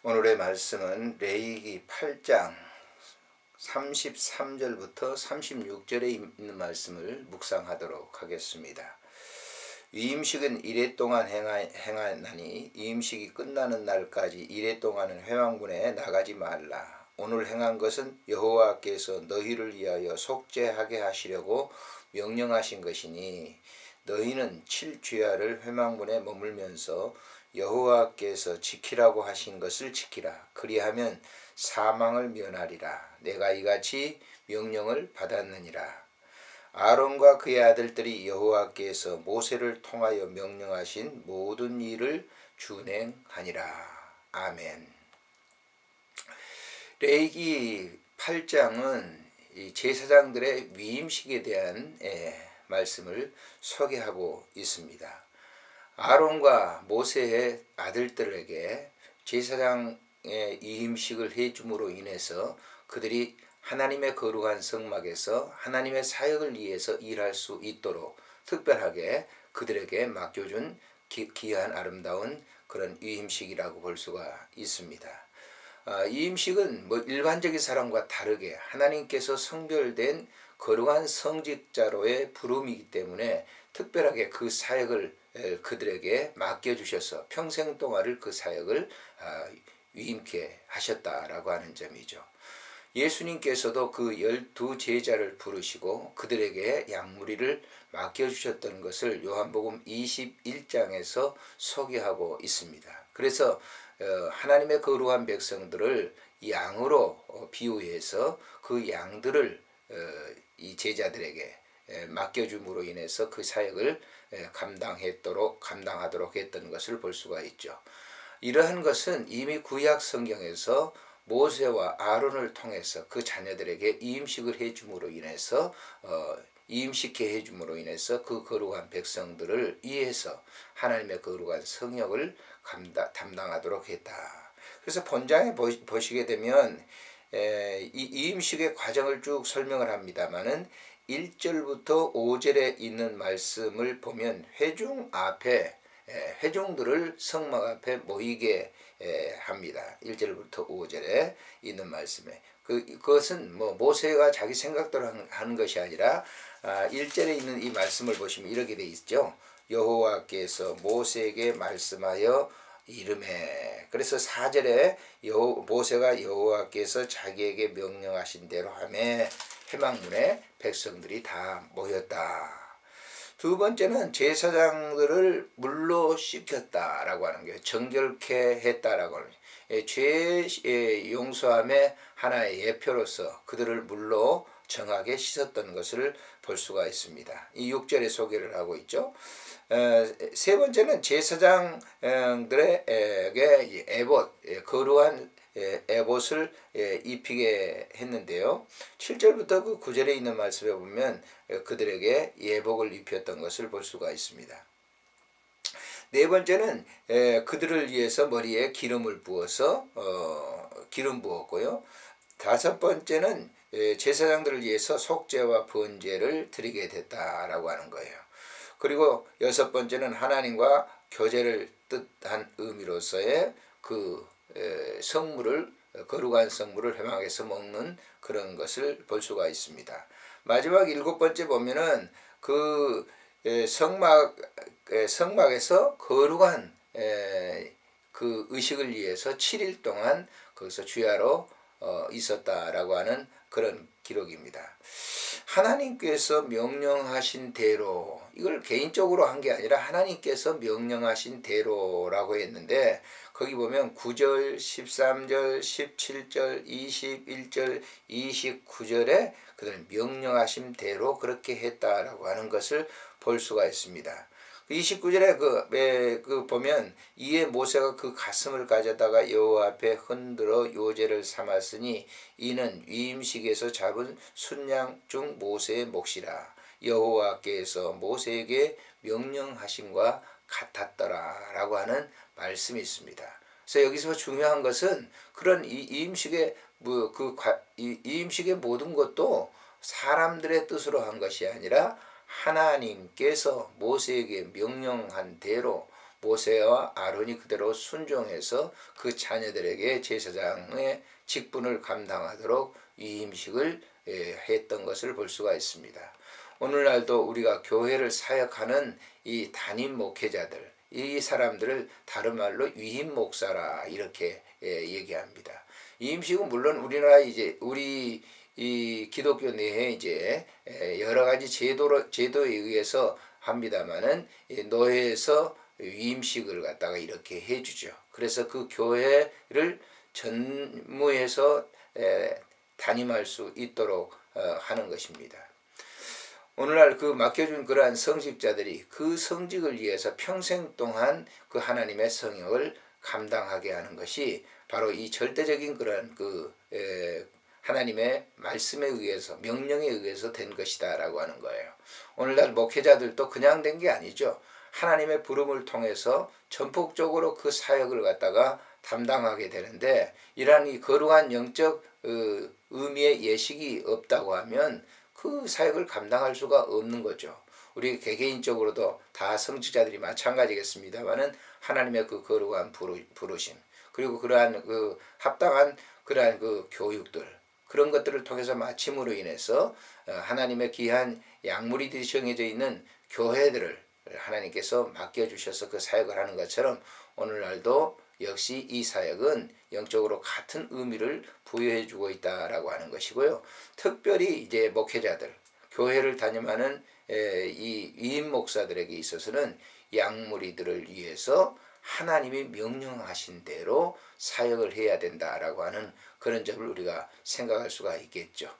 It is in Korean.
오늘의 말씀은 레위기 8장 33절부터 36절에 있는 말씀을 묵상하도록 하겠습니다. 위임식은 이래 동안 행하나니 위임식이 끝나는 날까지 이래 동안은 회막문에 나가지 말라. 오늘 행한 것은 여호와께서 너희를 위하여 속죄하게 하시려고 명령하신 것이니 너희는 7주야를 회막문에 머물면서 여호와께서 지키라고 하신 것을 지키라. 그리하면 사망을 면하리라. 내가 이같이 명령을 받았느니라. 아론과 그의 아들들이 여호와께서 모세를 통하여 명령하신 모든 일을 준행하니라. 아멘. 레위기 8장은 제사장들의 위임식에 대한 말씀을 소개하고 있습니다. 아론과 모세의 아들들에게 제사장의 위임식을 해줌으로 인해서 그들이 하나님의 거룩한 성막에서 하나님의 사역을 위해서 일할 수 있도록 특별하게 그들에게 맡겨준 귀한 아름다운 그런 위임식이라고 볼 수가 있습니다. 위임식은 일반적인 사람과 다르게 하나님께서 성별된 거룩한 성직자로의 부름이기 때문에 특별하게 그 사역을 그들에게 맡겨주셔서 평생 동안을 그 사역을 위임케 하셨다라고 하는 점이죠. 예수님께서도 그 12제자를 부르시고 그들에게 양무리를 맡겨주셨던 것을 요한복음 21장에서 소개하고 있습니다. 그래서 하나님의 거룩한 백성들을 양으로 비유해서 그 양들을 이 제자들에게 맡겨줌으로 인해서 그 사역을 감당하도록 했던 것을 볼 수가 있죠. 이러한 것은 이미 구약 성경에서 모세와 아론을 통해서 그 자녀들에게 이임식을 해줌으로 인해서 이임식해 해줌으로 인해서 그 거룩한 백성들을 위해서 하나님의 거룩한 성역을 담당하도록 했다. 그래서 본장에 보시게 되면 이 이임식의 과정을 쭉 설명을 합니다마는 1절부터 5절에 있는 말씀을 보면 회중 앞에 회중들을 성막 앞에 모이게 합니다. 1절부터 5절에 있는 말씀에 그것은 모세가 자기 생각대로 하는 것이 아니라 1절에 있는 이 말씀을 보시면 이렇게 돼 있죠. 여호와께서 모세에게 말씀하여 이르매. 그래서 4절에 모세가 여호와께서 자기에게 명령하신 대로 하매 회막문에 백성들이 다 모였다. 두 번째는 제사장들을 물로 씻겼다라고 하는 거예요. 정결케 했다라고 하는 거예요. 죄 용서함의 하나의 예표로서 그들을 물로 정하게 씻었던 것을 볼 수가 있습니다. 이 6절에 소개를 하고 있죠. 세 번째는 제사장들에게 에봇, 거룩한 에봇을 입히게 했는데요. 7절부터 그 9절에 있는 말씀에 보면 그들에게 예복을 입혔던 것을 볼 수가 있습니다. 네 번째는 그들을 위해서 머리에 기름을 부어서 기름 부었고요. 다섯 번째는 제사장들을 위해서 속죄와 번제를 드리게 됐다라고 하는 거예요. 그리고 여섯 번째는 하나님과 교제를 뜻한 의미로서의 그 성물을 거룩한 성물을 회막에서 먹는 그런 것을 볼 수가 있습니다. 마지막 일곱 번째 보면은 그 성막에서 거룩한 그 의식을 위해서 7일 동안 거기서 주야로 있었다라고 하는 그런 기록입니다. 하나님께서 명령하신 대로, 이걸 개인적으로 한 게 아니라 하나님께서 명령하신 대로라고 했는데 거기 보면 9절, 13절, 17절, 21절, 29절에 그들은 명령하신 대로 그렇게 했다라고 하는 것을 볼 수가 있습니다. 29절에 보면 이에 모세가 그 가슴을 가져다가 여호와 앞에 흔들어 요제를 삼았으니 이는 위임식에서 잡은 순양 중 모세의 몫이라. 여호와께서 모세에게 명령하신과 같았더라라고 하는 말씀이 있습니다. 그래서 여기서 중요한 것은 그런 이임식의 이임식의 모든 것도 사람들의 뜻으로 한 것이 아니라 하나님께서 모세에게 명령한 대로 모세와 아론이 그대로 순종해서 그 자녀들에게 제사장의 직분을 감당하도록 위임식을 했던 것을 볼 수가 있습니다. 오늘날도 우리가 교회를 사역하는 이 담임 목회자들, 이 사람들을 다른 말로 위임 목사라 이렇게 얘기합니다. 위임식은 물론 우리나라 이제 우리 이 기독교 내에 이제 여러 가지 제도에 의해서 합니다만은 노예에서 위임식을 갖다가 이렇게 해주죠. 그래서 그 교회를 전무해서 담임할 수 있도록 하는 것입니다. 오늘날 그 맡겨준 그러한 성직자들이 그 성직을 위해서 평생 동안 그 하나님의 성역을 감당하게 하는 것이 바로 이 절대적인 그러한 그 하나님의 말씀에 의해서 명령에 의해서 된 것이다라고 하는 거예요. 오늘날 목회자들도 그냥 된 게 아니죠. 하나님의 부름을 통해서 전폭적으로 그 사역을 갖다가 담당하게 되는데 이러한 이 거룩한 영적 의미의 예식이 없다고 하면 그 사역을 감당할 수가 없는 거죠. 우리 개개인적으로도 다 성직자들이 마찬가지겠습니다만은 하나님의 그 거룩한 부르심 그리고 그러한 그 합당한 그러한 그 교육들 그런 것들을 통해서 마침으로 인해서 하나님의 귀한 약물이 정해져 있는 교회들을 하나님께서 맡겨주셔서 그 사역을 하는 것처럼 오늘날도 역시 이 사역은 영적으로 같은 의미를 부여해주고 있다라고 하는 것이고요. 특별히 이제 목회자들, 교회를 담임하는 이 위임 목사들에게 있어서는 양무리들을 위해서 하나님이 명령하신 대로 사역을 해야 된다라고 하는 그런 점을 우리가 생각할 수가 있겠죠.